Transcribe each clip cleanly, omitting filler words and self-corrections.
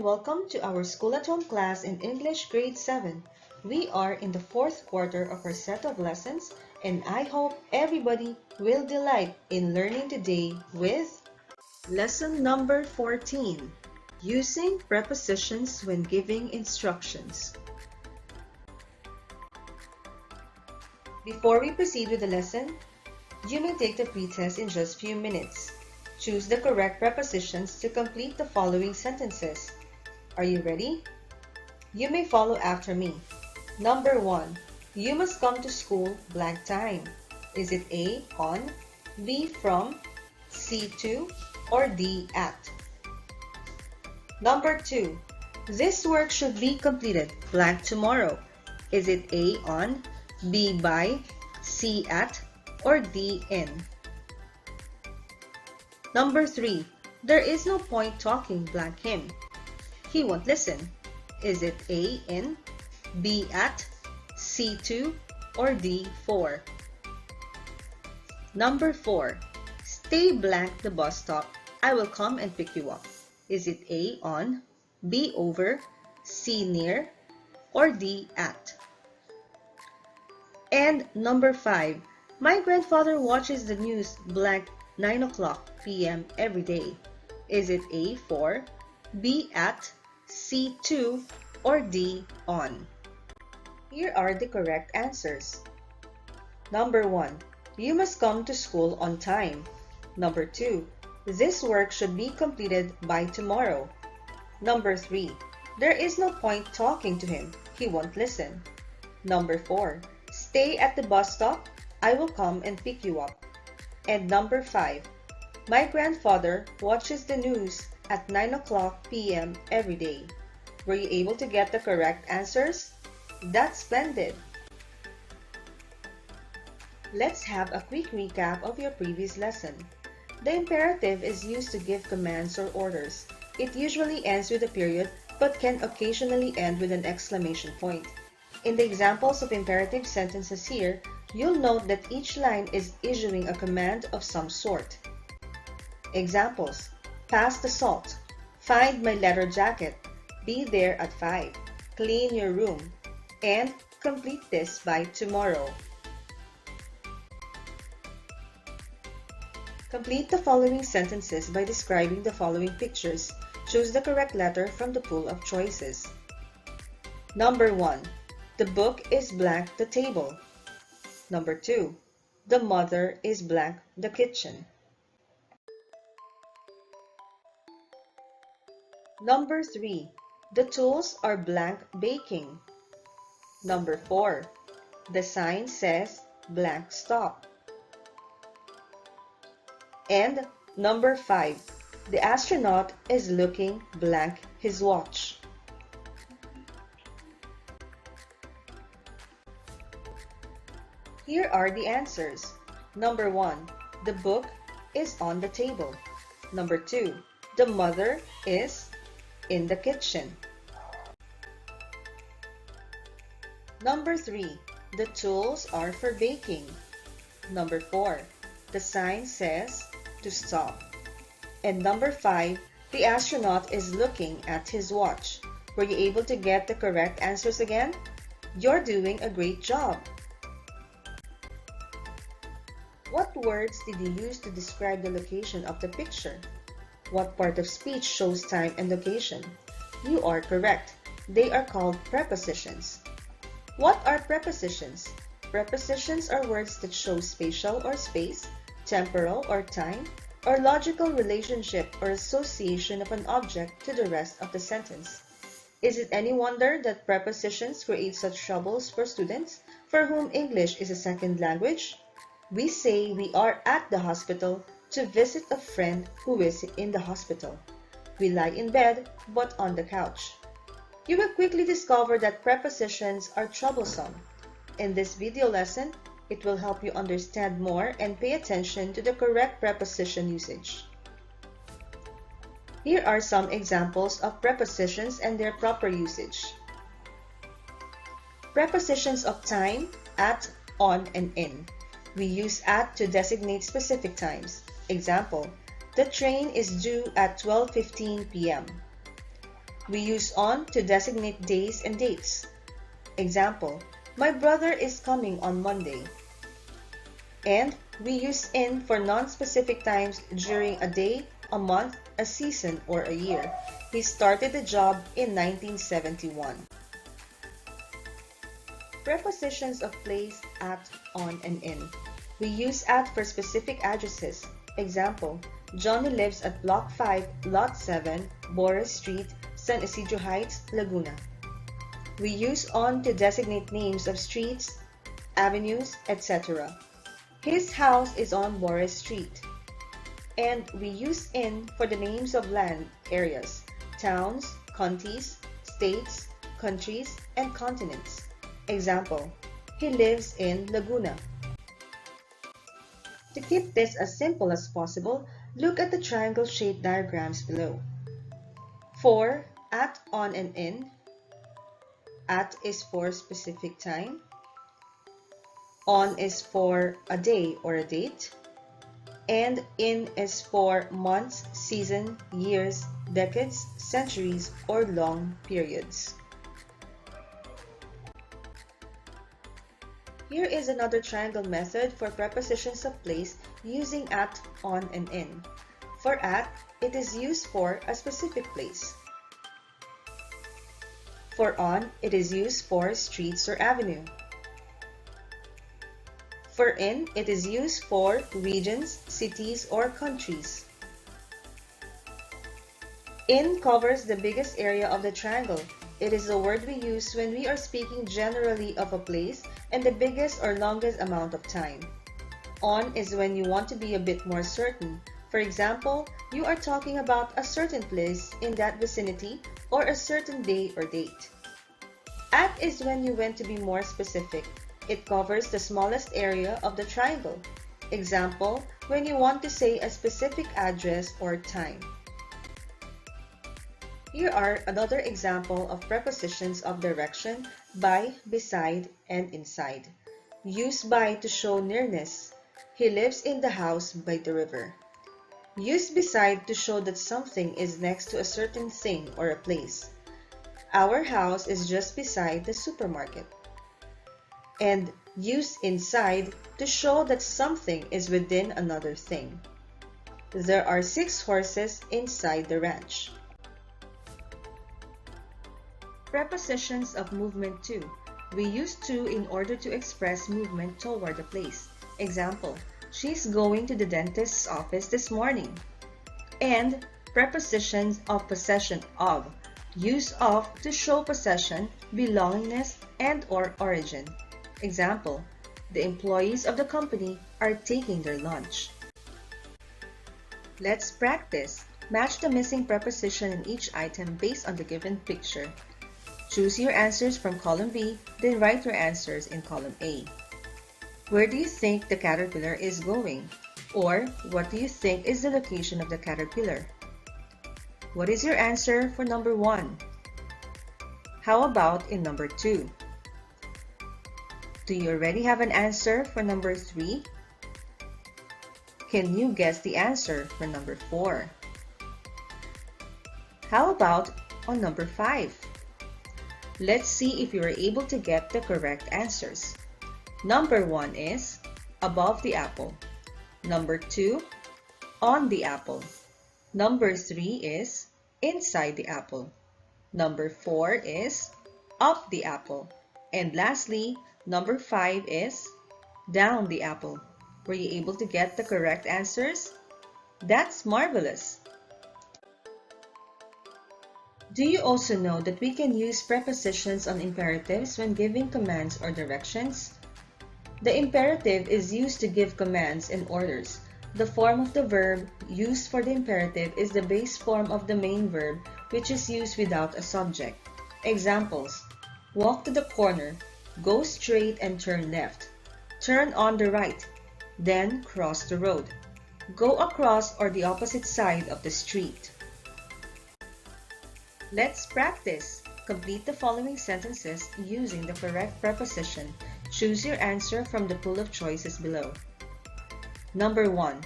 welcome to our School at Home class in English Grade 7. We are in the fourth quarter of our set of lessons and I hope everybody will delight in learning today with lesson number 14, using prepositions when giving instructions. Before we proceed with the lesson, you may take the pretest in just a few minutes. Choose the correct prepositions to complete the following sentences. Are you ready? You may follow after me. Number 1. You must come to school blank time. Is it A, on, B, from, C, to, or D, at? Number 2. This work should be completed blank tomorrow. Is it A, on, B, by, C, at, or D, in? Number 3. There is no point talking blank him. He won't listen. Is it A, in, B, at, C, to, or D, for? Number 4. Stay blank the bus stop. I will come and pick you up. Is it A, on, B, over, C, near, or D, at? And number 5. My grandfather watches the news blank 9 o'clock p.m. every day. Is it A, for, B, at, C, to, or D, on? Here are the correct answers. Number 1. You must come to school on time. Number 2. This work should be completed by tomorrow. Number 3. There is no point talking to him. He won't listen. Number 4. Stay at the bus stop. I will come and pick you up. And number 5. My grandfather watches the news at 9 o'clock p.m. every day. Were you able to get the correct answers? That's splendid! Let's have a quick recap of your previous lesson. The imperative is used to give commands or orders. It usually ends with a period but can occasionally end with an exclamation point. In the examples of imperative sentences here, you'll note that each line is issuing a command of some sort. Examples: pass the salt, find my leather jacket, be there at 5, clean your room, and complete this by tomorrow. Complete the following sentences by describing the following pictures. Choose the correct letter from the pool of choices. Number 1. The book is blank the table. Number 2. The mother is blank the kitchen. Number 3. The tools are blank baking. Number 4. The sign says blank stop. And number 5. The astronaut is looking blank his watch. Here are the answers. Number 1. The book is on the table. Number 2. The mother is in the kitchen. Number 3. The tools are for baking. Number 4. The sign says to stop. And number 5. The astronaut is looking at his watch. Were you able to get the correct answers again? You're doing a great job. What words did you use to describe the location of the picture? What part of speech shows time and location? You are correct. They are called prepositions. What are prepositions? Prepositions are words that show spatial or space, temporal or time, or logical relationship or association of an object to the rest of the sentence. Is it any wonder that prepositions create such troubles for students for whom English is a second language? We say we are at the hospital to visit a friend who is in the hospital. We lie in bed but on the couch. You will quickly discover that prepositions are troublesome. In this video lesson, it will help you understand more and pay attention to the correct preposition usage. Here are some examples of prepositions and their proper usage. Prepositions of time, at, on, and in. We use at to designate specific times. Example: the train is due at 12:15 p.m. We use on to designate days and dates. Example, my brother is coming on Monday. And we use in for non-specific times during a day, a month, a season, or a year. He started the job in 1971. Prepositions of place, at, on, and in. We use at for specific addresses. Example, Johnny lives at Block 5, Lot 7, Boris Street, San Isidro Heights, Laguna. We use on to designate names of streets, avenues, etc. His house is on Boris Street. And we use in for the names of land areas, towns, counties, states, countries, and continents. Example, he lives in Laguna. To keep this as simple as possible, look at the triangle-shaped diagrams below. For at, on, and in, at is for specific time, on is for a day or a date, and in is for months, season, years, decades, centuries, or long periods. Here is another triangle method for prepositions of place using at, on, and in. For at, it is used for a specific place. For on, it is used for streets or avenue. For in, it is used for regions, cities, or countries. In covers the biggest area of the triangle. It is the word we use when we are speaking generally of a place and the biggest or longest amount of time. On is when you want to be a bit more certain. For example, you are talking about a certain place in that vicinity or a certain day or date. At is when you want to be more specific. It covers the smallest area of the triangle. Example, when you want to say a specific address or time. Here are another example of prepositions of direction: by, beside, and inside. Use by to show nearness. He lives in the house by the river. Use beside to show that something is next to a certain thing or a place. Our house is just beside the supermarket. And use inside to show that something is within another thing. There are 6 horses inside the ranch. Prepositions of movement to. We use to in order to express movement toward a place. Example, she's going to the dentist's office this morning. And prepositions of possession of. Use of to show possession, belongingness, and or origin. Example, the employees of the company are taking their lunch. Let's practice. Match the missing preposition in each item based on the given picture. Choose your answers from column B, then write your answers in column A. Where do you think the caterpillar is going? Or, what do you think is the location of the caterpillar? What is your answer for number 1? How about in number 2? Do you already have an answer for number 3? Can you guess the answer for number 4? How about on number 5? Let's see if you are able to get the correct answers. Number 1 is above the apple. Number 2, on the apple. Number 3 is inside the apple. Number 4 is up the apple. And lastly, number 5 is down the apple. Were you able to get the correct answers? That's marvelous! Do you also know that we can use prepositions on imperatives when giving commands or directions? The imperative is used to give commands and orders. The form of the verb used for the imperative is the base form of the main verb, which is used without a subject. Examples: walk to the corner, go straight and turn left, turn on the right, then cross the road, go across or the opposite side of the street. Let's practice. Complete the following sentences using the correct preposition. Choose your answer from the pool of choices below. Number 1.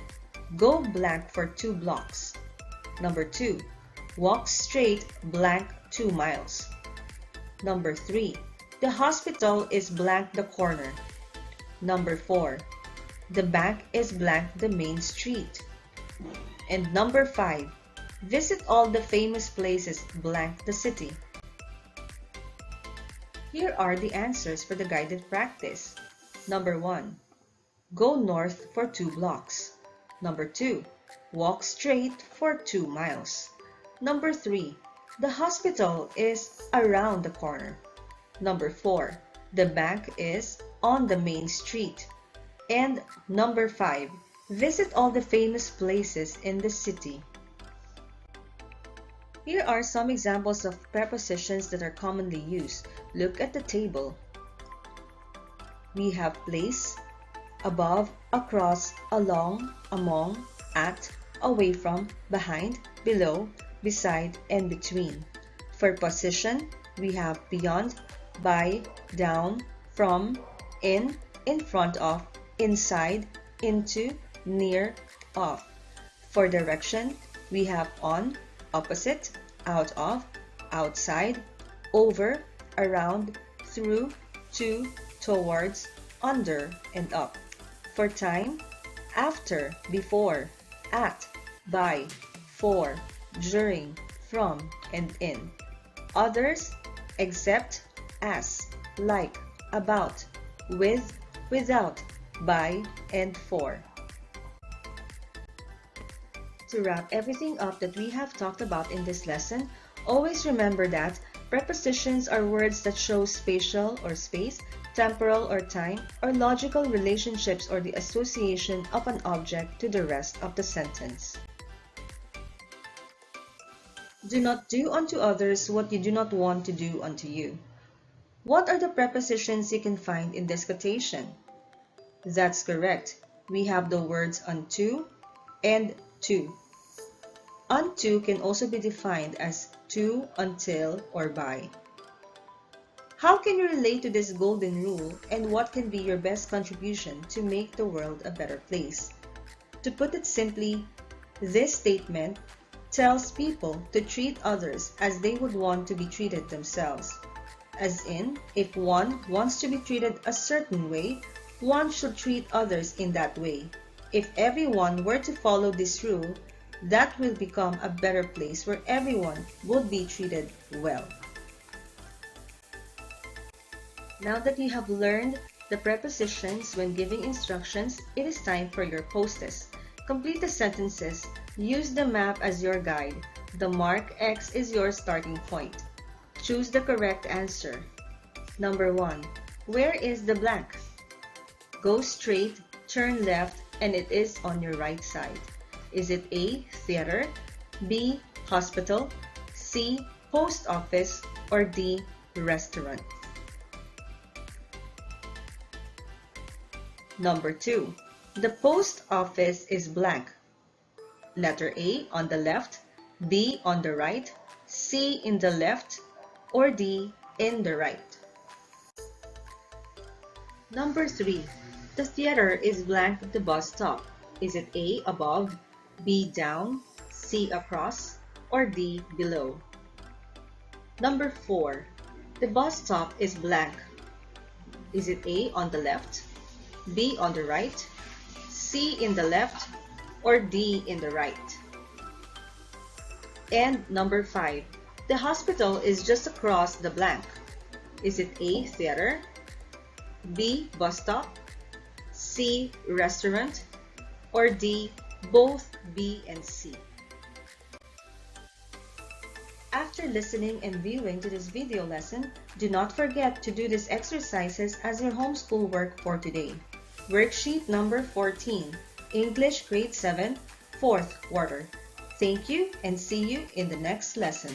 Go blank for 2 blocks. Number 2. Walk straight blank 2 miles. Number 3. The hospital is blank the corner. Number 4. The bank is blank the main street. And number 5. Visit all the famous places blank the city. Here are the answers for the guided practice. Number 1. Go north for 2 blocks. Number 2. Walk straight for 2 miles. Number 3. The hospital is around the corner. Number 4. The bank is on the main street. And number 5. Visit all the famous places in the city. Here are some examples of prepositions that are commonly used. Look at the table. We have place, above, across, along, among, at, away from, behind, below, beside, and between. For position, we have beyond, by, down, from, in front of, inside, into, near, of. For direction, we have on, opposite, out of, outside, over, around, through, to, towards, under, and up. For time, after, before, at, by, for, during, from, and in. Others, except, as, like, about, with, without, by, and for. To wrap everything up that we have talked about in this lesson, always remember that prepositions are words that show spatial or space, temporal or time, or logical relationships or the association of an object to the rest of the sentence. Do not do unto others what you do not want to do unto you. What are the prepositions you can find in this quotation? That's correct. We have the words unto and to. Unto can also be defined as to, until, or by. How can you relate to this golden rule, and what can be your best contribution to make the world a better place? To put it simply, this statement tells people to treat others as they would want to be treated themselves. As in, if one wants to be treated a certain way, one should treat others in that way. If everyone were to follow this rule, that will become a better place where everyone would be treated well. Now that you have learned the prepositions when giving instructions, it is time for your post-it. Complete the sentences. Use the map as your guide. The mark X is your starting point. Choose the correct answer. Number 1. Where is the blank? Go straight, turn left, and it is on your right side. Is it A, theater, B, hospital, C, post office, or D, restaurant? Number 2. The post office is blank. Letter A on the left, B on the right, C in the left, or D in the right. Number 3. The theater is blank at the bus stop. Is it A above, B down, C across, or D below? Number 4. The bus stop is blank. Is it A on the left, B on the right, C in the left, or D in the right? And number 5. The hospital is just across the blank. Is it A, theater, B, bus stop, C, restaurant, or D, both B and C? After listening and viewing to this video lesson, do not forget to do these exercises as your homeschool work for today. Worksheet number 14, English Grade 7, 4th Quarter. Thank you and see you in the next lesson.